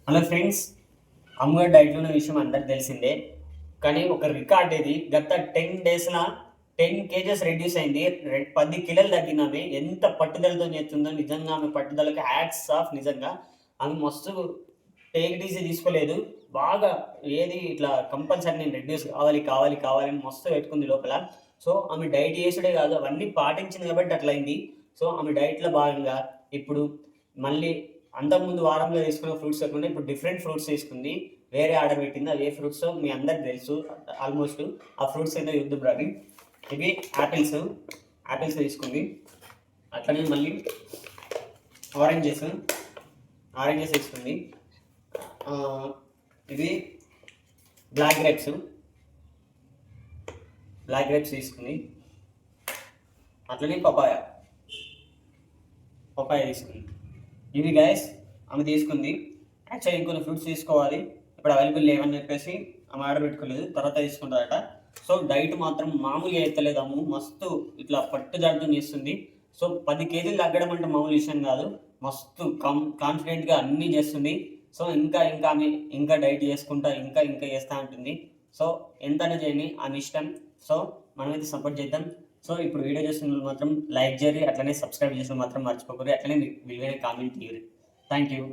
Hello friends, అమ్మగారు డైట్లో ఉన్న విషయం అందరికి తెలిసిందే. కానీ ఒక రికార్డ్ ఇది. గత 10 డేస్‌ల 10 కేజెస్ రెడ్యూస్ అయింది. 10 కిలోలు తగ్గింది ఆమె. ఎంత పట్టుదలతో చేస్తుందో నిజంగా ఆమె పట్టుదలకి హ్యాట్స్ ఆఫ్ నిజంగా. ఆమె మస్తు టేక్ ఇట్ ఈజీ తీసుకోలేదు. బాగా ఏది ఇట్లా కంపల్సరీ నేను రెడ్యూస్ కావాలి, కావాలి, కావాలని మస్తు పెట్టుకుంది లోపల. సో, ఆమె డైట్ చేసుడే కాదు అవన్నీ పాటించింది కాబట్టి అట్లయింది. సో, ఆమె డైట్‌లో భాగంగా ఇప్పుడు మళ్ళీ అంతకుముందు వారంలో తీసుకున్న ఫ్రూట్స్ కాకుండా ఇప్పుడు డిఫరెంట్ ఫ్రూట్స్ తీసుకుంది. వేరే ఆర్డర్ పెట్టింది. అవి ఏ ఫ్రూట్సో మీ అందరికి తెలుసు ఆల్మోస్ట్. ఆ ఫ్రూట్స్ ఏంటో చూద్దాం రండి. ఇవి యాపిల్స్ తీసుకుంది. అట్లనే మళ్ళీ ఆరెంజెస్ తీసుకుంది. ఇవి బ్లాక్ గ్రేప్స్ తీసుకుంది. అట్లనే పపాయ తీసుకుంది. ఇవి గైస్ ఆమె తీసుకుంది. యాక్చువల్లీ ఇంకొన్ని ఫ్రూట్స్ తీసుకోవాలి, ఇప్పుడు అవైలబుల్ లేవని చెప్పేసి ఆమె ఆర్డర్ పెట్టుకోలేదు, తర్వాత తీసుకుంటారట. సో డైట్ మాత్రం మామూలుగా ఎత్తలేదు అమ్ము, మస్తు ఇట్లా పట్టుదలతో చేస్తుంది. సో 10 కేజీలు తగ్గడం అంటే మామూలు విషయం కాదు. మస్తు కాన్ఫిడెంట్గా అన్నీ చేస్తుంది. సో ఇంకా ఇంకా ఆమె ఇంకా డైట్ చేసుకుంటా ఇంకా ఇంకా చేస్తూ ఉంటుంది. సో ఎంతైనా చేయని ఆమె ఇష్టం. సో మనమైతే సపోర్ట్ చేద్దాం. సో ఇప్పుడు వీడియో చేస్తున్న మాత్రం లైక్ చేయరు, అట్లనే సబ్స్క్రైబ్ చేసిన మాత్రం మర్చిపోకూడదు, అట్లనే విలువైన కామెంట్ ఇవ్వరు. Thank you.